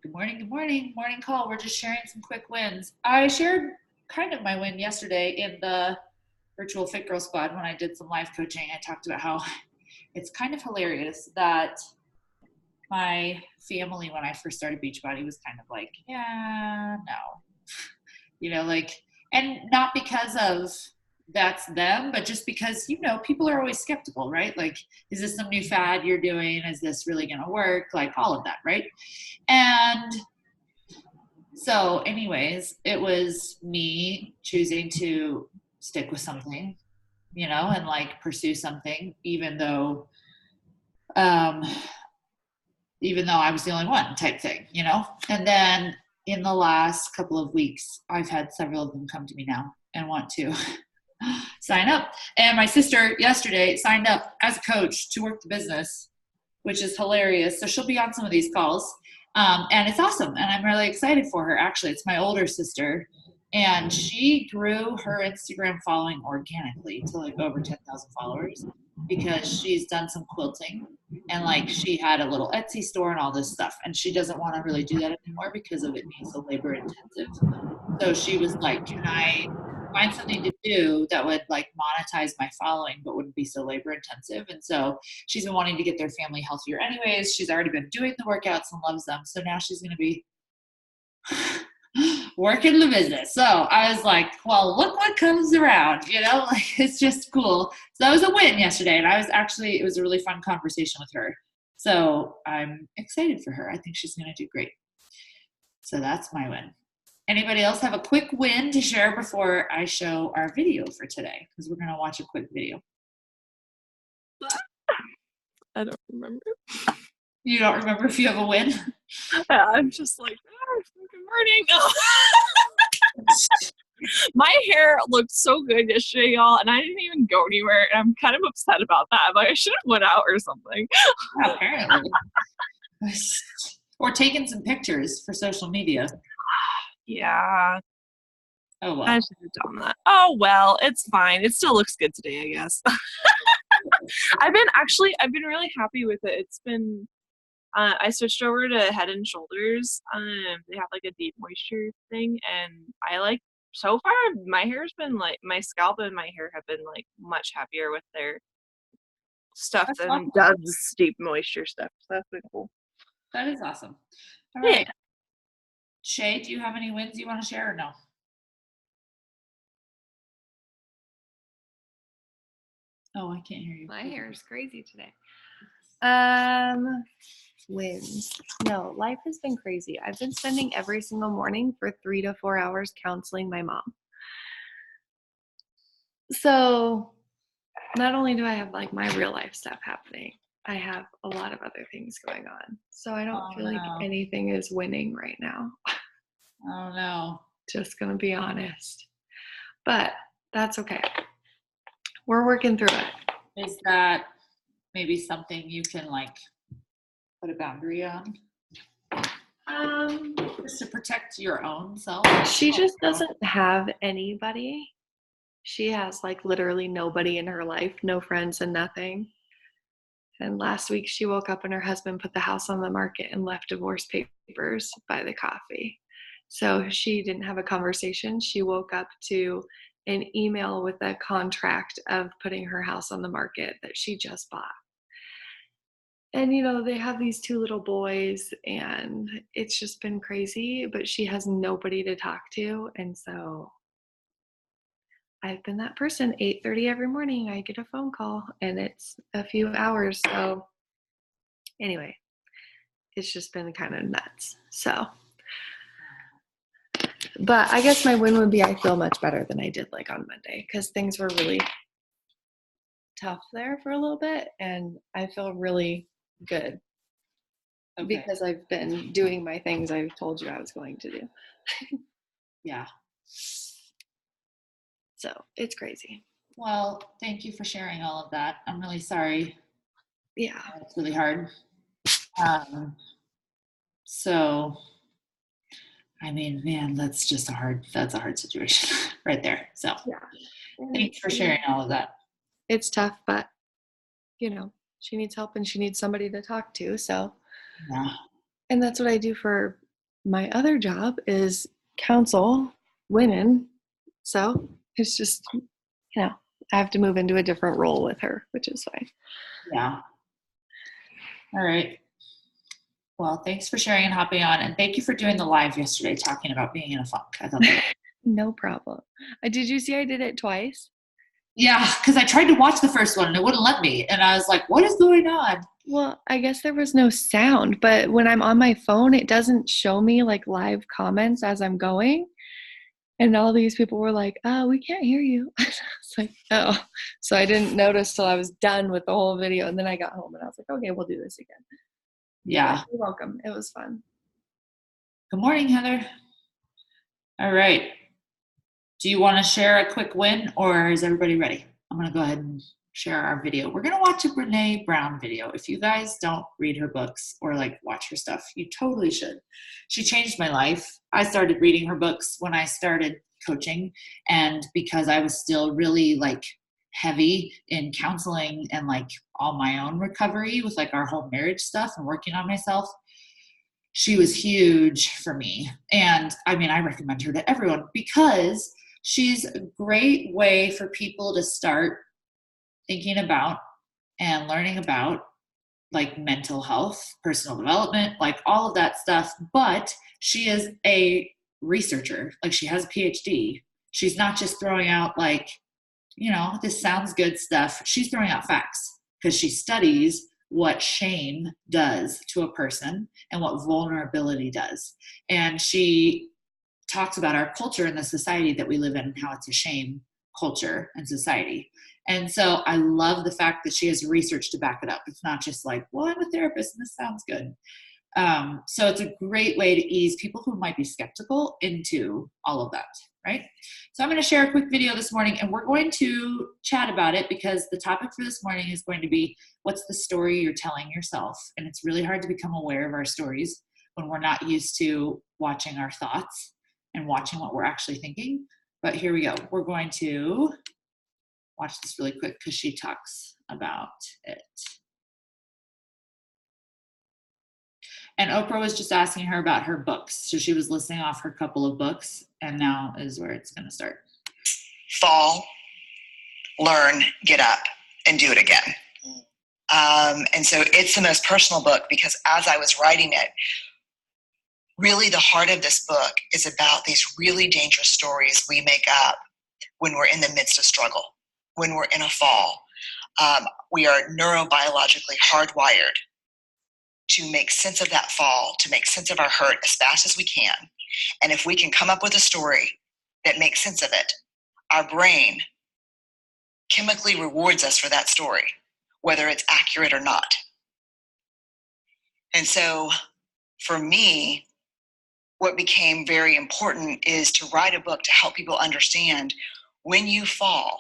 Good morning, good morning. Morning call. We're just sharing some quick wins. I shared kind of my win yesterday in the virtual Fit Girl Squad when I did some live coaching. I talked about how it's kind of hilarious that my family, when I first started Beachbody, was kind of like, yeah, no. Like, and not because of that's them, but just because, people are always skeptical, right? Like, is this some new fad you're doing? Is this really going to work? Like, all of that, right? And so, anyways, it was me choosing to stick with something, and like pursue something, um, even though I was the only one type thing. And then in the last couple of weeks, I've had several of them come to me now and want to sign up. And my sister yesterday signed up as a coach to work the business, which is hilarious. So she'll be on some of these calls. And it's awesome. And I'm really excited for her. Actually, it's my older sister. And she grew her Instagram following organically to like over 10,000 followers because she's done some quilting and like she had a little Etsy store and all this stuff. And she doesn't want to really do that anymore because of it being so labor intensive. So she was like, can I find something to do that would like monetize my following but wouldn't be so labor intensive? And so she's been wanting to get their family healthier anyways. She's already been doing the workouts and loves them. So now she's going to be working the business. So I was like, well, look what comes around, like it's just cool. So that was a win yesterday. And it was a really fun conversation with her. So I'm excited for her. I think she's going to do great. So that's my win. Anybody else have a quick win to share before I show our video for today? Because we're going to watch a quick video. I don't remember. You don't remember if you have a win? I'm just like, good morning. My hair looked so good yesterday, y'all, and I didn't even go anywhere, and I'm kind of upset about that. Like, I should have went out or something. Yeah, apparently. Or taken some pictures for social media. Yeah. Oh, well. I should have done that. Oh, well, it's fine. It still looks good today, I guess. I've been really happy with it. It's been, I switched over to Head and Shoulders. They have like a deep moisture thing, and so far, my scalp and my hair have been like much happier with their stuff That's than awesome. Dove's deep moisture stuff. So that's been cool. That is awesome. All right. Yeah. Shay, do you have any wins you want to share or no? Oh, I can't hear you. My hair is crazy today. Wins. No, life has been crazy. I've been spending every single morning for 3 to 4 hours counseling my mom. So not only do I have like my real life stuff happening, I have a lot of other things going on. So I don't feel like anything is winning right now. Oh no. Just gonna be honest. But that's okay. We're working through it. Is that maybe something you can like put a boundary on? Just to protect your own self? She just doesn't have anybody. She has like literally nobody in her life, no friends and nothing. And last week she woke up and her husband put the house on the market and left divorce papers by the coffee. So she didn't have a conversation. She woke up to an email with a contract of putting her house on the market that she just bought. And, they have these 2 little boys and it's just been crazy, but she has nobody to talk to. And so I've been that person. 8:30 every morning, I get a phone call and it's a few hours. So anyway, it's just been kind of nuts. So, but I guess my win would be I feel much better than I did like on Monday because things were really tough there for a little bit. And I feel really good because I've been doing my things I told you I was going to do. Yeah. So it's crazy. Well, thank you for sharing all of that. I'm really sorry. Yeah. It's really hard. So, I mean, man, that's a hard situation right there. So yeah. Thanks for sharing all of that. It's tough, but she needs help and she needs somebody to talk to. So, yeah. And that's what I do for my other job is counsel women. So it's just, I have to move into a different role with her, which is fine. Yeah. All right. Well, thanks for sharing and hopping on. And thank you for doing the live yesterday talking about being in a funk. I thought that No problem. Did you see I did it twice? Yeah, because I tried to watch the first one and it wouldn't let me. And I was like, what is going on? Well, I guess there was no sound, but when I'm on my phone, it doesn't show me like live comments as I'm going. And all these people were like, oh, we can't hear you. It's like, oh. So I didn't notice till I was done with the whole video. And then I got home and I was like, okay, we'll do this again. Yeah. You're welcome. It was fun. Good morning, Heather. All right. Do you want to share a quick win or is everybody ready? I'm going to go ahead and share our video. We're going to watch a Brene Brown video. If you guys don't read her books or like watch her stuff, you totally should. She changed my life. I started reading her books when I started coaching, and because I was still really like heavy in counseling and like all my own recovery with like our whole marriage stuff and working on myself, she was huge for me. And I mean, I recommend her to everyone because she's a great way for people to start thinking about and learning about like mental health, personal development, like all of that stuff. But she is a researcher, like she has a PhD. She's not just throwing out like, this sounds good stuff. She's throwing out facts because she studies what shame does to a person and what vulnerability does. And she talks about our culture and the society that we live in and how it's a shame culture and society. And so I love the fact that she has research to back it up. It's not just like, well, I'm a therapist and this sounds good. So it's a great way to ease people who might be skeptical into all of that, right? So I'm going to share a quick video this morning and we're going to chat about it because the topic for this morning is going to be, what's the story you're telling yourself? And it's really hard to become aware of our stories when we're not used to watching our thoughts and watching what we're actually thinking. But here we go. We're going to watch this really quick because she talks about it. And Oprah was just asking her about her books. So she was listing off her couple of books, and now is where it's going to start. Fall, learn, get up, and do it again. And so it's the most personal book because as I was writing it, really the heart of this book is about these really dangerous stories we make up when we're in the midst of struggle, when we're in a fall. We are neurobiologically hardwired to make sense of that fall, to make sense of our hurt as fast as we can. And if we can come up with a story that makes sense of it, our brain chemically rewards us for that story, whether it's accurate or not. And so for me, what became very important is to write a book to help people understand when you fall,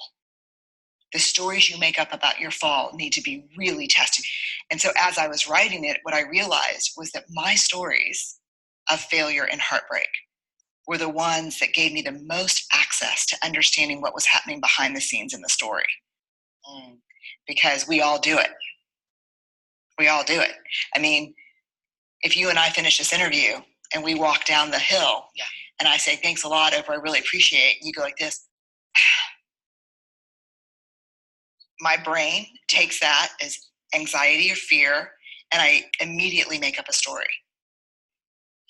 the stories you make up about your fall need to be really tested. And so as I was writing it, what I realized was that my stories of failure and heartbreak were the ones that gave me the most access to understanding what was happening behind the scenes in the story. Because we all do it. We all do it. I mean, if you and I finish this interview and we walk down the hill and I say, thanks a lot, Oprah, I really appreciate it. And you go like this. My brain takes that as anxiety or fear, and I immediately make up a story.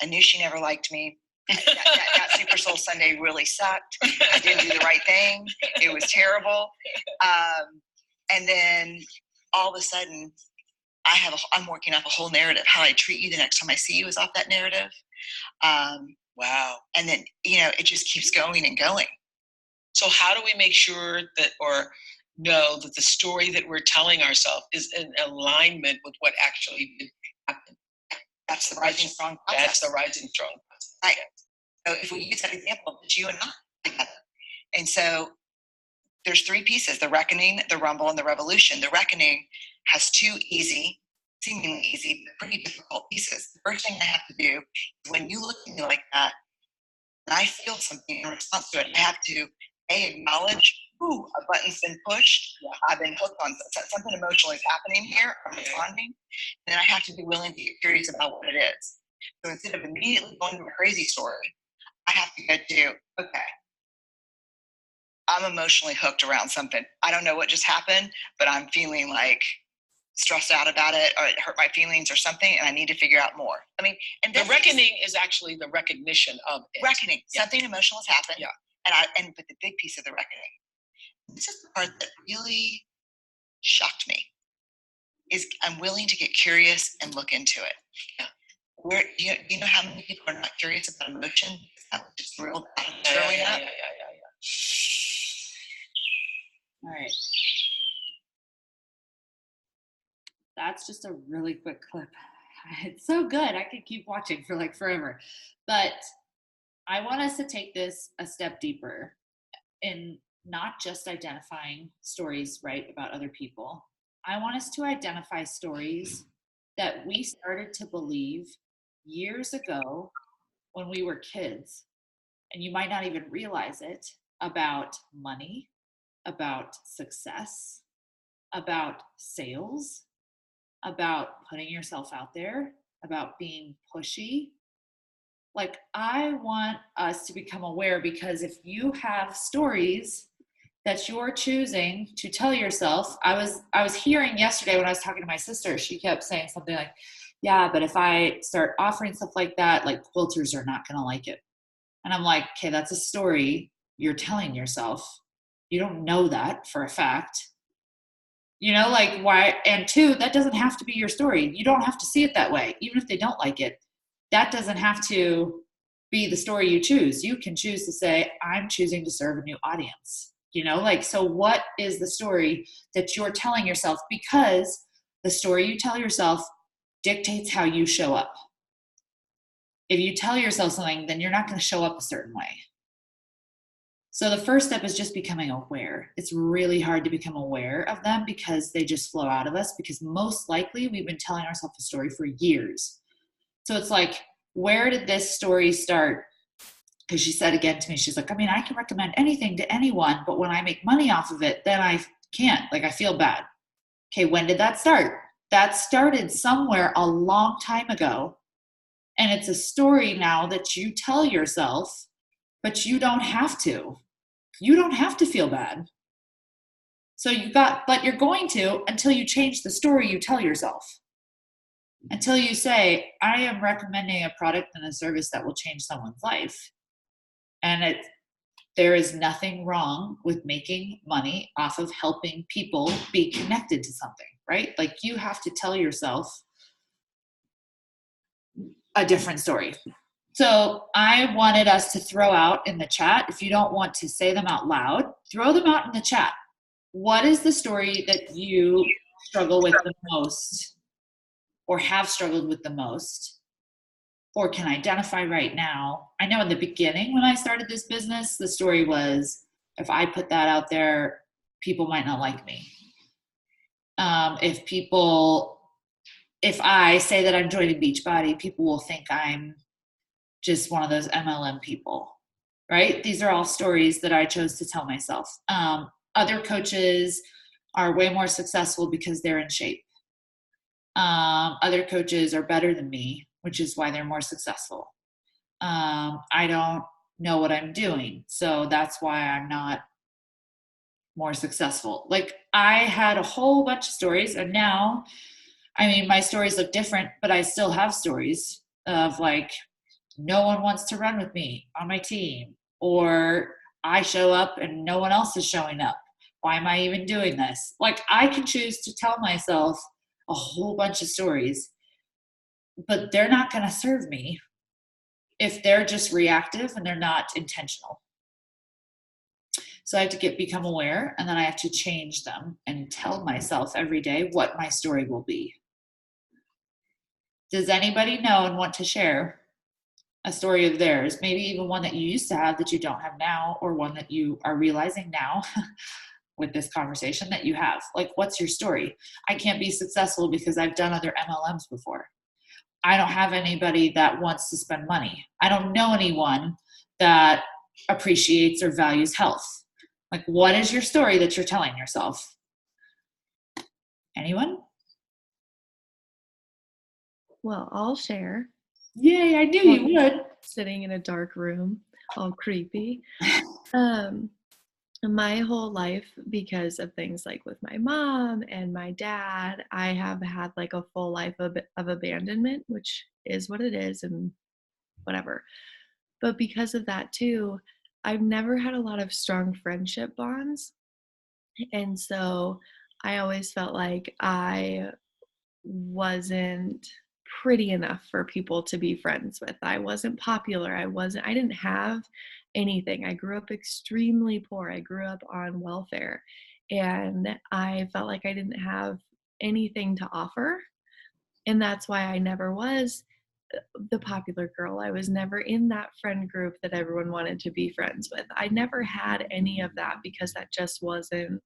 I knew she never liked me. That Super Soul Sunday really sucked. I didn't do the right thing. It was terrible. And then all of a sudden, I'm working up a whole narrative. How I treat you the next time I see you is off that narrative. Wow. And then, it just keeps going and going. So how do we make sure that, or know that the story that we're telling ourselves is in alignment with what actually did happen? That's the rising strong process. That's the rising strong process. Right. So if we use that example, it's you and I together. And so there's three pieces: the reckoning, the rumble, and the revolution. The reckoning has two seemingly easy, but pretty difficult pieces. The first thing I have to do is when you look at me like that, and I feel something in response to it, I have to acknowledge, a button's been pushed. I've been hooked on something emotional is happening here. I'm responding. And then I have to be willing to get curious about what it is. So instead of immediately going to a crazy story, I have to get to, okay, I'm emotionally hooked around something. I don't know what just happened, but I'm feeling like stressed out about it, or it hurt my feelings or something, and I need to figure out more. I mean, and The reckoning is actually the recognition of it. reckoning. Yeah. Something emotional has happened. Yeah. But the big piece of the reckoning, this is the part that really shocked me, is I'm willing to get curious and look into it. Yeah. Where you know how many people are not curious about emotion? That was just thrilled out of growing up. Yeah. All right. That's just a really quick clip. It's so good. I could keep watching for like forever. But I want us to take this a step deeper in not just identifying stories, right, about other people. I want us to identify stories that we started to believe years ago when we were kids, and you might not even realize it, about money, about success, about sales, about putting yourself out there, about being pushy. Like, I want us to become aware, because if you have stories that you're choosing to tell yourself, I was hearing yesterday when I was talking to my sister, she kept saying something like, yeah, but if I start offering stuff like that, like, quilters are not going to like it. And I'm like, okay, that's a story you're telling yourself. You don't know that for a fact. You know, like, why? And two, that doesn't have to be your story. You don't have to see it that way. Even if they don't like it, that doesn't have to be the story you choose. You can choose to say, I'm choosing to serve a new audience. You know, like, so what is the story that you're telling yourself? Because the story you tell yourself dictates how you show up. If you tell yourself something, then you're not going to show up a certain way. So the first step is just becoming aware. It's really hard to become aware of them because they just flow out of us, because most likely we've been telling ourselves a story for years. So it's like, where did this story start? Because she said again to me, she's like, I mean, I can recommend anything to anyone, but when I make money off of it, then I can't. Like, I feel bad. Okay, when did that start? That started somewhere a long time ago. And it's a story now that you tell yourself, but you don't have to. You don't have to feel bad. But you're going to, until you change the story you tell yourself. Until you say, I am recommending a product and a service that will change someone's life. And there is nothing wrong with making money off of helping people be connected to something, right? Like, you have to tell yourself a different story. So I wanted us to throw out in the chat, if you don't want to say them out loud, throw them out in the chat. What is the story that you struggle with the most, or have struggled with the most, or can identify right now? I know in the beginning when I started this business, the story was, if I put that out there, people might not like me. If I say that I'm joining Beachbody, people will think I'm just one of those MLM people, right? These are all stories that I chose to tell myself. Other coaches are way more successful because they're in shape. Other coaches are better than me, which is why they're more successful. I don't know what I'm doing, so that's why I'm not more successful. Like, I had a whole bunch of stories, and now, I mean, my stories look different, but I still have stories of like, no one wants to run with me on my team, or I show up and no one else is showing up. Why am I even doing this? Like, I can choose to tell myself a whole bunch of stories, but they're not going to serve me if they're just reactive and they're not intentional. So I have to become aware, and then I have to change them and tell myself every day what my story will be. Does anybody know and want to share a story of theirs? Maybe even one that you used to have that you don't have now, or one that you are realizing now with this conversation that you have. Like, what's your story? I can't be successful because I've done other MLMs before. I don't have anybody that wants to spend money. I don't know anyone that appreciates or values health. Like, what is your story that you're telling yourself? Anyone? Well, I'll share. Yay, I knew you would. Sitting in a dark room, all creepy. My whole life, because of things like with my mom and my dad, I have had like a full life of abandonment, which is what it is and whatever. But because of that too, I've never had a lot of strong friendship bonds. And so I always felt like I wasn't pretty enough for people to be friends with. I wasn't popular. I didn't have anything. I grew up extremely poor. I grew up on welfare, and I felt like I didn't have anything to offer. And that's why I never was the popular girl. I was never in that friend group that everyone wanted to be friends with. I never had any of that because that just wasn't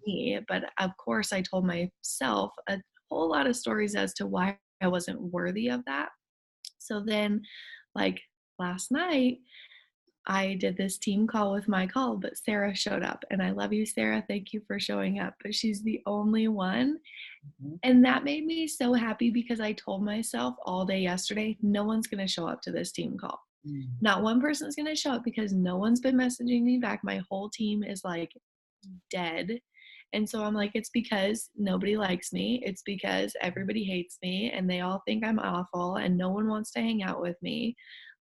me. But of course, I told myself a whole lot of stories as to why I wasn't worthy of that. So then, like last night, I did this team call with my call, but Sarah showed up. And I love you, Sarah. Thank you for showing up. But she's the only one. And that made me so happy because I told myself all day yesterday, no one's going to show up to this team call. Not one person's going to show up because no one's been messaging me back. My whole team is like dead. And so I'm like, it's because nobody likes me. It's because everybody hates me and they all think I'm awful and no one wants to hang out with me.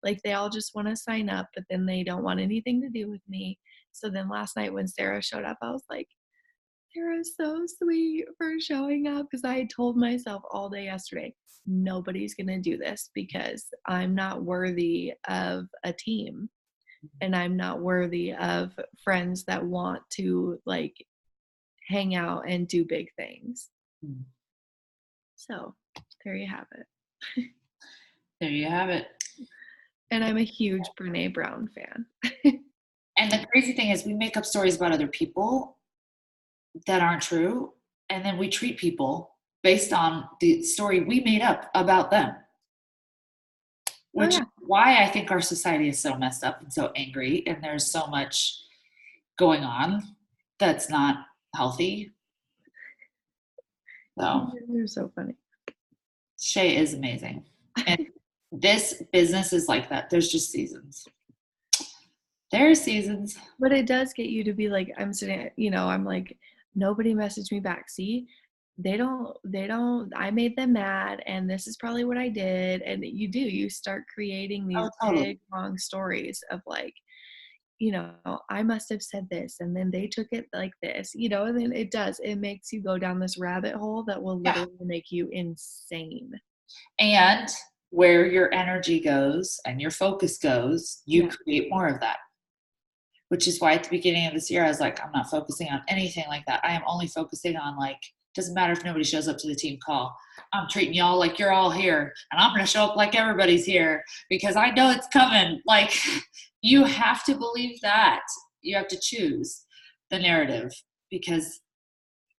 Like they all just want to sign up, but then they don't want anything to do with me. So then last night when Sarah showed up, I was like, Sarah's so sweet for showing up because I told myself all day yesterday, nobody's going to do this because I'm not worthy of a team and I'm not worthy of friends that want to like hang out and do big things. So there you have it. There you have it. And I'm a huge Brene Brown fan. And the crazy thing is we make up stories about other people that aren't true. And then we treat people based on the story we made up about them. Which is why I think our society is so messed up and so angry. And there's so much going on that's not healthy. So You're so funny. Shay is amazing. And this business is like that. There's just seasons. There are seasons. But it does get you to be like, I'm sitting, I'm like, nobody messaged me back. See, they don't, I made them mad and this is probably what I did. And you start creating these big, long stories of like, I must have said this and then they took it like this, and then it makes you go down this rabbit hole that will literally make you insane. And where your energy goes and your focus goes, you create more of that. Which is why at the beginning of this year, I was like, I'm not focusing on anything like that. I am only focusing on like, doesn't matter if nobody shows up to the team call. I'm treating y'all like you're all here and I'm going to show up like everybody's here because I know it's coming. Like you have to believe that. You have to choose the narrative because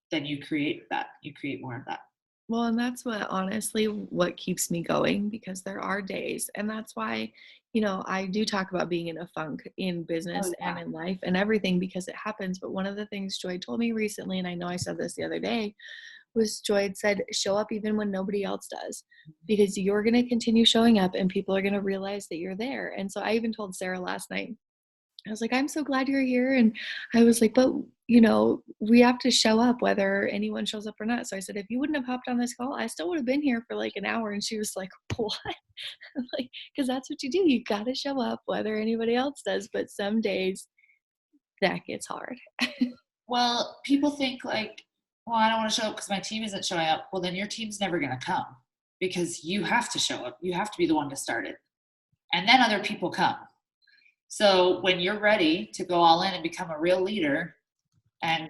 then you create that. You create more of that. Well, and that's what keeps me going because there are days. And that's why, I do talk about being in a funk in business and in life and everything because it happens. But one of the things Joy told me recently, and I know I said this the other day, was Joy had said, show up even when nobody else does because you're going to continue showing up and people are going to realize that you're there. And so I even told Sarah last night, I was like, I'm so glad you're here. And I was like, but, we have to show up whether anyone shows up or not. So I said, if you wouldn't have hopped on this call, I still would have been here for like an hour. And she was like, what? I'm like, because that's what you do. You got to show up whether anybody else does. But some days that gets hard. Well, people think like, well, I don't want to show up because my team isn't showing up. Well, then your team's never going to come because you have to show up. You have to be the one to start it. And then other people come. So when you're ready to go all in and become a real leader and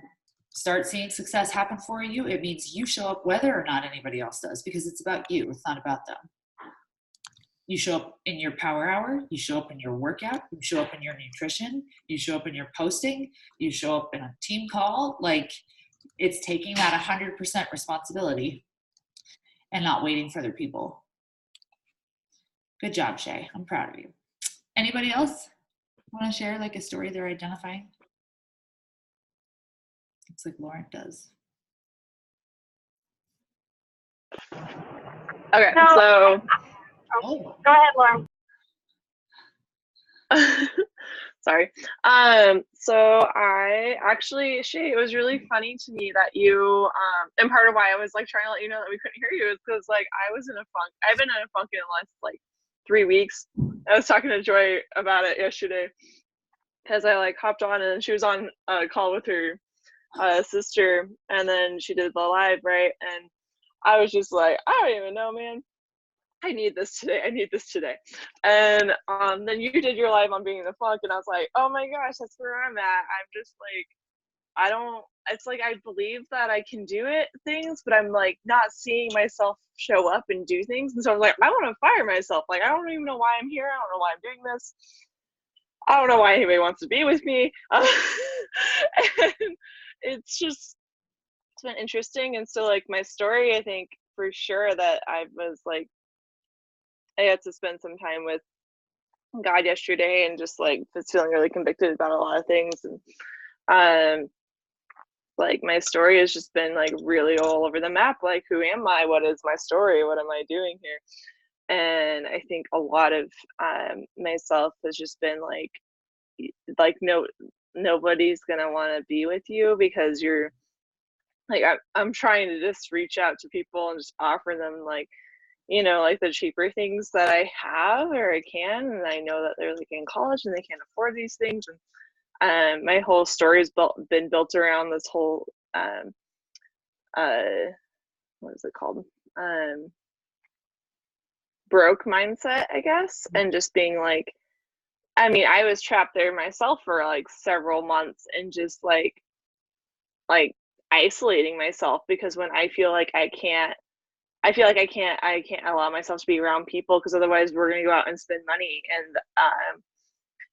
start seeing success happen for you, it means you show up whether or not anybody else does because it's about you. It's not about them. You show up in your power hour. You show up in your workout. You show up in your nutrition. You show up in your posting. You show up in a team call. Like it's taking that 100% responsibility and not waiting for other people. Good job, Shay. I'm proud of you. Anybody else want to share like a story they're identifying? Looks like Lauren does. Okay, so Oh, Go ahead, Lauren. Sorry. So I actually, Shay, it was really funny to me that you, and part of why I was like trying to let you know that we couldn't hear you is because like I was in a funk. I've been in a funk in the last like 3 weeks. I was talking to Joy about it yesterday because I like hopped on and she was on a call with her sister, and then she did the live, right? And I was just like, I don't even know, man. I need this today. I need this today. And then you did your live on being in the funk, and I was like, oh my gosh, that's where I'm at. I'm just like, I don't, it's like I believe that I can do things, but I'm like not seeing myself show up and do things. And so I was like, I want to fire myself. Like, I don't even know why I'm here. I don't know why I'm doing this. I don't know why anybody wants to be with me. And it's been interesting. And so like my story, I think for sure that I was like, I had to spend some time with God yesterday and just like was feeling really convicted about a lot of things. And like my story has just been like really all over the map. Like, who am I? What is my story? What am I doing here? And I think a lot of myself has just been like nobody's gonna want to be with you because you're like I'm trying to just reach out to people and just offer them like, you know, like the cheaper things that I have or I can, and I know that they're like in college and they can't afford these things. And my whole story's been built around this whole what is it called, broke mindset, I guess. And just being like, I mean, I was trapped there myself for like several months and just like isolating myself, because when I feel like I can't allow myself to be around people because otherwise we're going to go out and spend money. And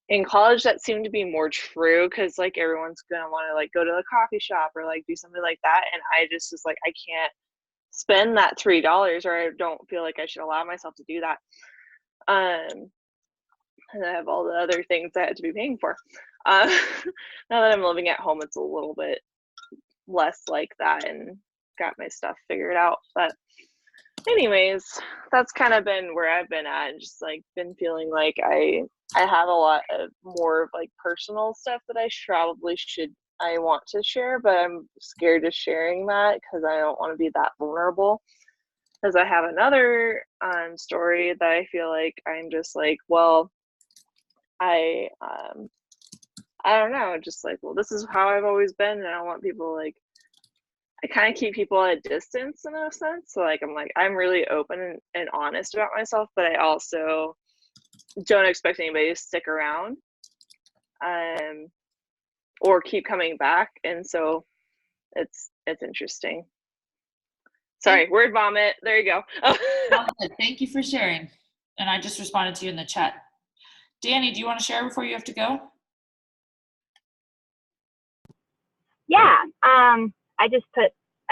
in college that seemed to be more true because like everyone's going to want to like go to the coffee shop or like do something like that. And I just was like, I can't spend that $3, or I don't feel like I should allow myself to do that. And I have all the other things I had to be paying for. Now that I'm living at home, it's a little bit less like that and got my stuff figured out. But anyways, that's kind of been where I've been at, and just like been feeling like I have a lot of more of like personal stuff that I want to share, but I'm scared of sharing that because I don't want to be that vulnerable. Because I have another story that I feel like I'm just like, well, I don't know, just like, well, this is how I've always been, and I don't want people like, I kind of keep people at a distance in a sense. So like, I'm really open and honest about myself, but I also don't expect anybody to stick around or keep coming back. And so it's interesting. Sorry, word vomit. There you go. Thank you for sharing. And I just responded to you in the chat. Danny, do you want to share before you have to go? Yeah.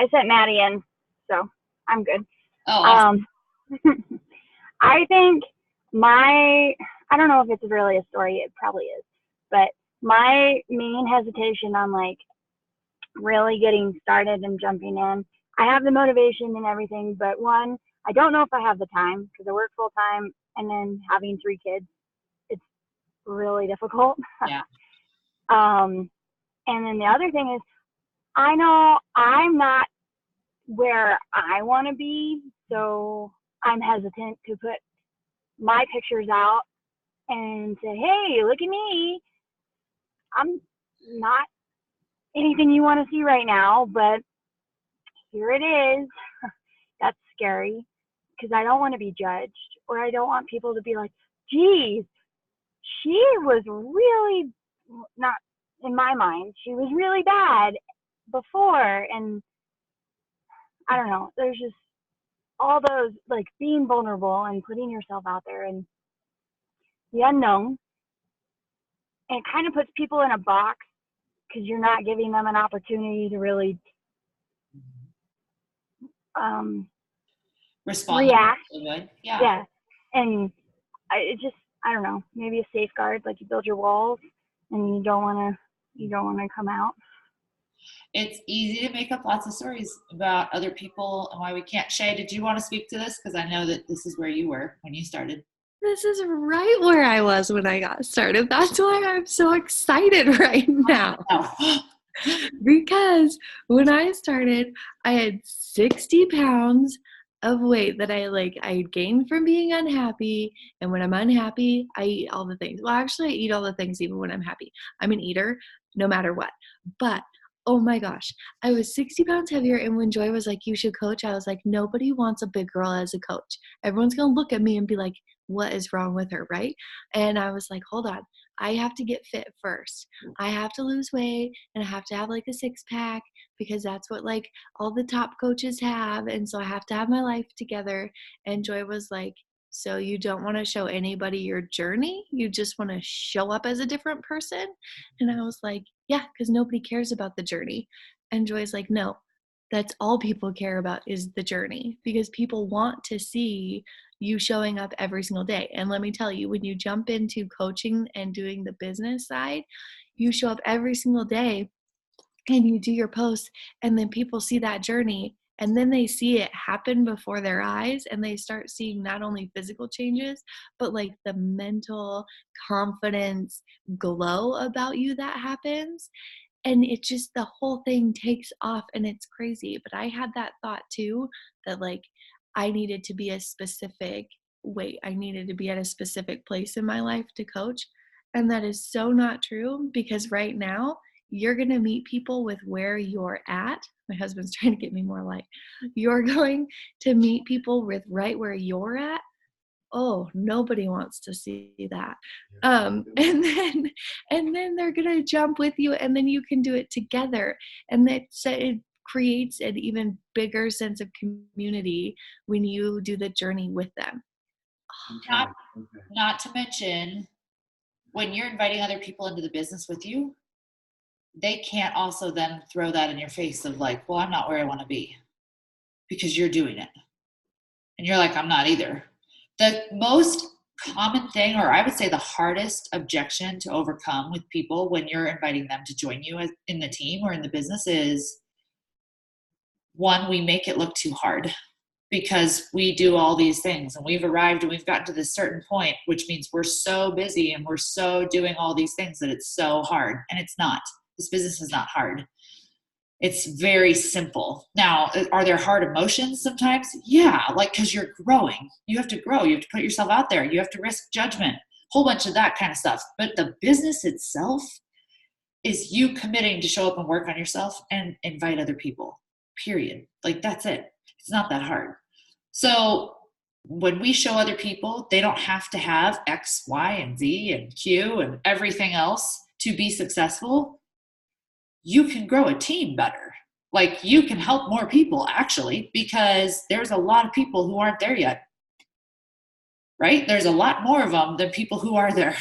I sent Maddie in, so I'm good. Oh, awesome. I think I don't know if it's really a story, it probably is, but my main hesitation on like really getting started and jumping in, I have the motivation and everything, but one, I don't know if I have the time because I work full time, and then having 3 kids, it's really difficult. Yeah. And then the other thing is, I know I'm not where I want to be, so I'm hesitant to put my pictures out and say, hey, look at me. I'm not anything you want to see right now, but here it is. That's scary because I don't want to be judged, or I don't want people to be like, geez, she was really not, in my mind, she was really bad before. And I don't know, there's just all those, like, being vulnerable and putting yourself out there and the unknown. And it kind of puts people in a box because you're not giving them an opportunity to really Respond. react. Yeah. And I don't know, maybe a safeguard, like you build your walls and you don't want to come out. It's easy to make up lots of stories about other people and why we can't. Shay, did you want to speak to this? Because I know that this is where you were when you started. This is right where I was when I got started. That's why I'm so excited right now. Oh. Because when I started, I had 60 pounds of weight that I gained from being unhappy. And when I'm unhappy, I eat all the things. Well, actually, I eat all the things even when I'm happy. I'm an eater no matter what. But oh my gosh, I was 60 pounds heavier. And when Joy was like, you should coach, I was like, nobody wants a big girl as a coach. Everyone's going to look at me and be like, what is wrong with her, right? And I was like, hold on. I have to get fit first. I have to lose weight and I have to have like a 6-pack because that's what like all the top coaches have. And so I have to have my life together. And Joy was like, so you don't want to show anybody your journey? You just want to show up as a different person? And I was like, yeah, because nobody cares about the journey. And Joy's like, no, that's all people care about is the journey because people want to see you showing up every single day. And let me tell you, when you jump into coaching and doing the business side, you show up every single day and you do your posts and then people see that journey and then they see it happen before their eyes and they start seeing not only physical changes, but like the mental confidence glow about you that happens. And it just, the whole thing takes off and it's crazy. But I had that thought too, that like I needed to be a specific weight. I needed to be at a specific place in my life to coach. And that is so not true because right now you're going to meet people with where you're at. My husband's trying to get me more light. You're going to meet people with right where you're at. Oh, nobody wants to see that. And then they're gonna jump with you, and then you can do it together. And it creates an even bigger sense of community when you do the journey with them. Not to mention, when you're inviting other people into the business with you, they can't also then throw that in your face of like, well, I'm not where I want to be because you're doing it. And you're like, I'm not either. The most common thing, or I would say the hardest objection to overcome with people when you're inviting them to join you in the team or in the business is, one, we make it look too hard because we do all these things and we've arrived and we've gotten to this certain point, which means we're so busy and we're so doing all these things that it's so hard. And it's not. This business is not hard. It's very simple. Now, are there hard emotions sometimes? Yeah, like because you're growing. You have to grow. You have to put yourself out there. You have to risk judgment, whole bunch of that kind of stuff. But the business itself is you committing to show up and work on yourself and invite other people, period. Like that's it. It's not that hard. So when we show other people, they don't have to have X, Y, and Z and Q and everything else to be successful. You can grow a team better. Like you can help more people actually, because there's a lot of people who aren't there yet, right? There's a lot more of them than people who are there.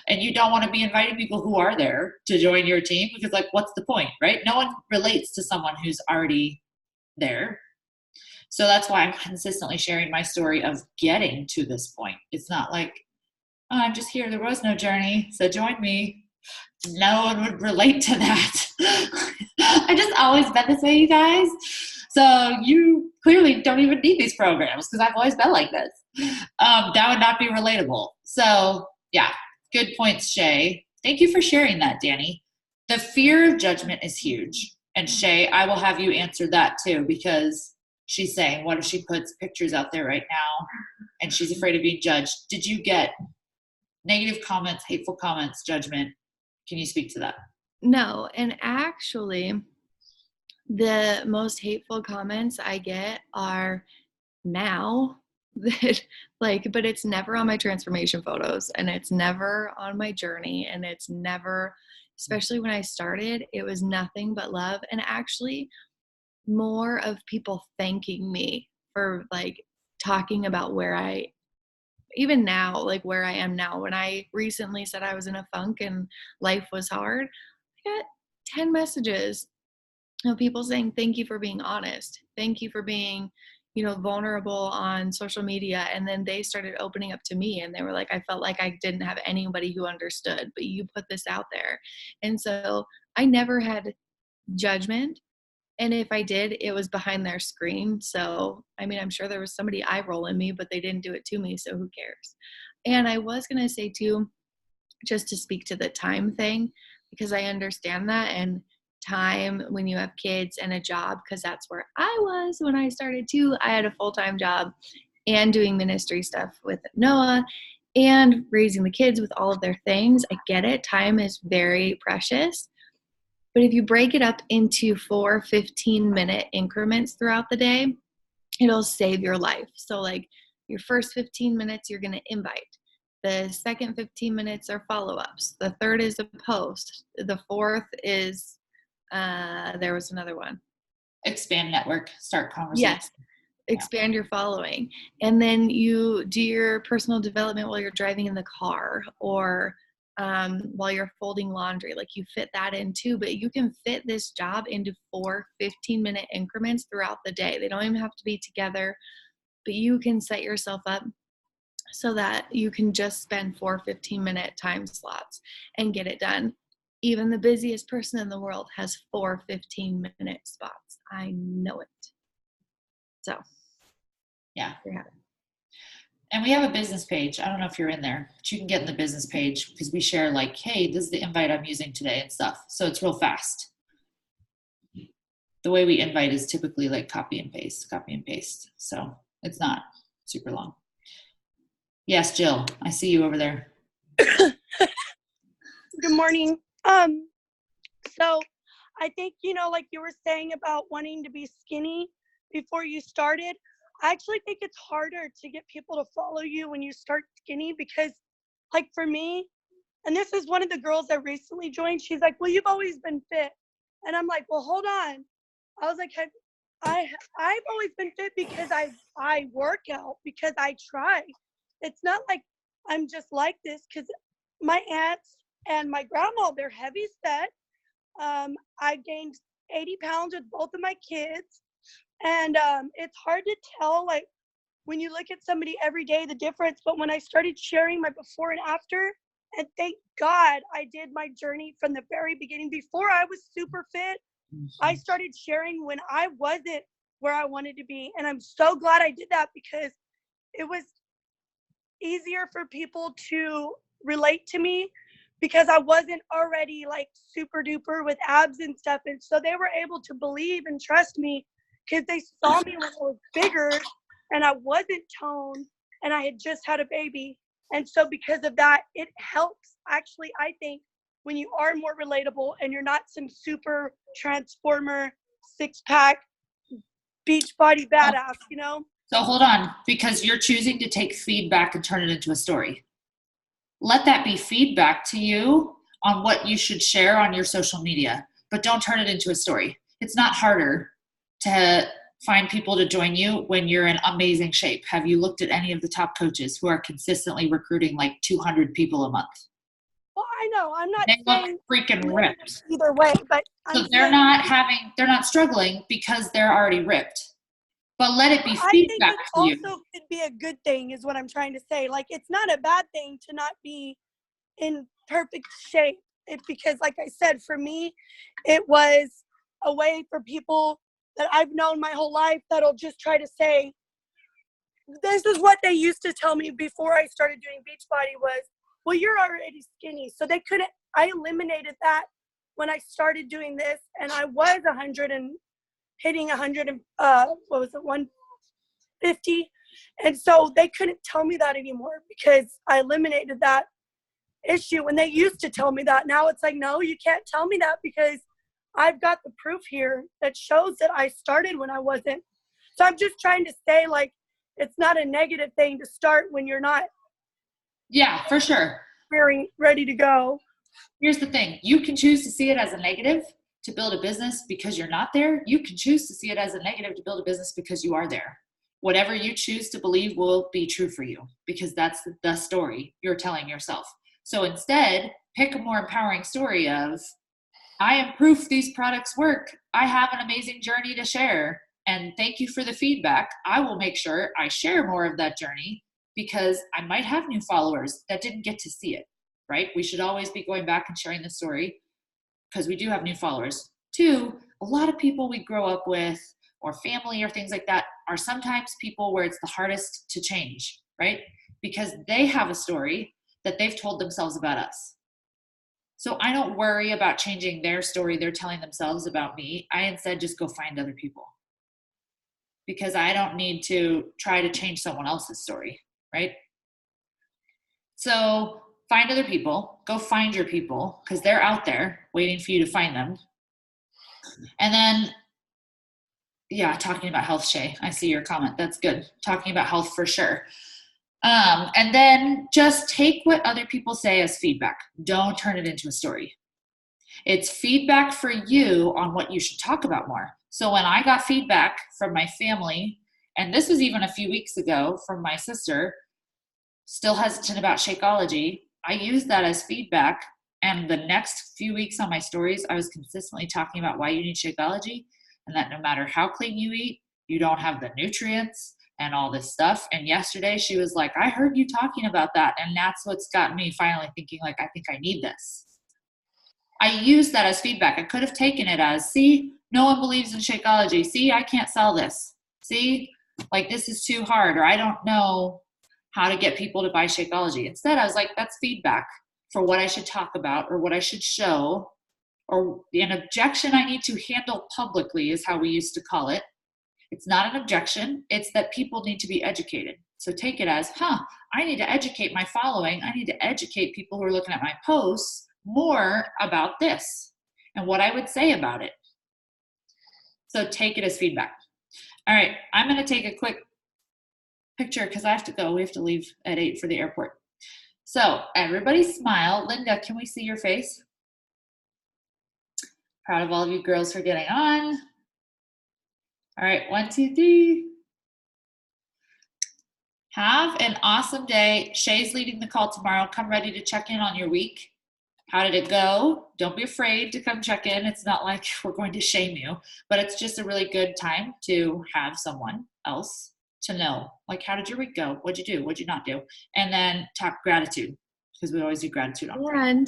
And you don't want to be inviting people who are there to join your team because like, what's the point, right? No one relates to someone who's already there. So that's why I'm consistently sharing my story of getting to this point. It's not like, oh, I'm just here. There was no journey. So join me. No one would relate to that. I just always been this way, you guys. So you clearly don't even need these programs because I've always been like this. That would not be relatable. So yeah, good points, Shay. Thank you for sharing that, Danny. The fear of judgment is huge. And Shay, I will have you answer that too, because she's saying, what if she puts pictures out there right now and she's afraid of being judged? Did you get negative comments, hateful comments, judgment? Can you speak to that? No, and actually, the most hateful comments I get are now that but it's never on my transformation photos and it's never on my journey and it's never, especially when I started, it was nothing but love and actually more of people thanking me for like talking about even now, like where I am now. When I recently said I was in a funk and life was hard, I got 10 messages of people saying, thank you for being honest. Thank you for being, vulnerable on social media. And then they started opening up to me and they were like, I felt like I didn't have anybody who understood, but you put this out there. And so I never had judgment. And if I did, it was behind their screen. So, I mean, I'm sure there was somebody eye rolling me, but they didn't do it to me. So who cares? And I was going to say too, just to speak to the time thing, because I understand that. And time when you have kids and a job, because that's where I was when I started too. I had a full-time job and doing ministry stuff with Noah and raising the kids with all of their things. I get it. Time is very precious. But if you break it up into 4 15-minute increments throughout the day, it'll save your life. So like your first 15 minutes, you're going to invite. The second 15 minutes are follow-ups. The third is a post. The fourth is, there was another one. Expand network, start conversation. Yes. Expand your following. And then you do your personal development while you're driving in the car or while you're folding laundry. Like you fit that in too, but you can fit this job into 4 15-minute increments throughout the day. They don't even have to be together, but you can set yourself up so that you can just spend 4 15-minute time slots and get it done. Even the busiest person in the world has 4 15-minute spots. I know it. So, Yeah. there you have it. And we have a business page. I don't know if you're in there, but you can get in the business page because we share like, hey, this is the invite I'm using today and stuff. So it's real fast. The way we invite is typically like copy and paste. So it's not super long. Yes, Jill, I see you over there. Good morning. So I think, like you were saying about wanting to be skinny before you started, I actually think it's harder to get people to follow you when you start skinny because, like for me, and this is one of the girls that recently joined, she's like, well, you've always been fit. And I'm like, well, hold on. I was like, I've always been fit because I work out, because I try. It's not like I'm just like this because my aunts and my grandma, they're heavy set. I gained 80 pounds with both of my kids. And it's hard to tell, like, when you look at somebody every day, the difference. But when I started sharing my before and after, and thank God I did my journey from the very beginning. Before I was super fit, I started sharing when I wasn't where I wanted to be. And I'm so glad I did that because it was easier for people to relate to me because I wasn't already like super duper with abs and stuff. And so they were able to believe and trust me because they saw me when I was bigger and I wasn't toned and I had just had a baby. And so because of that, it helps actually, I think, when you are more relatable and you're not some super transformer, 6-pack, beach body badass, you know? So hold on, because you're choosing to take feedback and turn it into a story. Let that be feedback to you on what you should share on your social media, but don't turn it into a story. It's not harder to find people to join you when you're in amazing shape. Have you looked at any of the top coaches who are consistently recruiting like 200 people a month? Well, I know, I'm not They saying look freaking ripped. either way, but So they're not struggling because they're already ripped. But let it be feedback to you. I think it also could be a good thing is what I'm trying to say. Like, it's not a bad thing to not be in perfect shape. Because like I said, for me, it was a way for people that I've known my whole life that'll just try to say, this is what they used to tell me before I started doing Beachbody was, well, you're already skinny. So I eliminated that when I started doing this, and I was 100 and hitting 100 and what was it, 150, and so they couldn't tell me that anymore because I eliminated that issue. When they used to tell me that, now it's like, no, you can't tell me that because I've got the proof here that shows that I started when I wasn't. So I'm just trying to say, like, it's not a negative thing to start when you're not. Yeah, for sure. Very ready to go. Here's the thing. You can choose to see it as a negative to build a business because you're not there. You can choose to see it as a negative to build a business because you are there. Whatever you choose to believe will be true for you because that's the story you're telling yourself. So instead, pick a more empowering story of, I am proof these products work. I have an amazing journey to share. And thank you for the feedback. I will make sure I share more of that journey because I might have new followers that didn't get to see it, right? We should always be going back and sharing the story because we do have new followers. 2, a lot of people we grow up with or family or things like that are sometimes people where it's the hardest to change, right? Because they have a story that they've told themselves about us. So I don't worry about changing their story they're telling themselves about me. I instead just go find other people, because I don't need to try to change someone else's story, right? So find other people, go find your people, because they're out there waiting for you to find them. And then, yeah, talking about health, Shay, I see your comment. That's good. Talking about health for sure. And then just take what other people say as feedback. Don't turn it into a story. It's feedback for you on what you should talk about more. So when I got feedback from my family, and this was even a few weeks ago from my sister, still hesitant about Shakeology, I used that as feedback. And the next few weeks on my stories, I was consistently talking about why you need Shakeology, and that no matter how clean you eat, you don't have the nutrients and all this stuff. And yesterday she was like, I heard you talking about that. And that's what's got me finally thinking, like, I think I need this. I used that as feedback. I could have taken it as, see, no one believes in Shakeology. See, I can't sell this. See, like, this is too hard, or I don't know how to get people to buy Shakeology. Instead, I was like, that's feedback for what I should talk about or what I should show, or an objection I need to handle publicly is how we used to call it. It's not an objection. It's that people need to be educated. So take it as, I need to educate my following. I need to educate people who are looking at my posts more about this and what I would say about it. So take it as feedback. All right, I'm going to take a quick picture because I have to go. We have to leave at 8 for the airport. So everybody smile. Linda, can we see your face? Proud of all of you girls for getting on. All right, 1, 2, 3. Have an awesome day. Shay's leading the call tomorrow. Come ready to check in on your week. How did it go? Don't be afraid to come check in. It's not like we're going to shame you, but it's just a really good time to have someone else to know, like, how did your week go? What'd you do? What'd you not do? And then talk gratitude, because we always do gratitude on Friday. And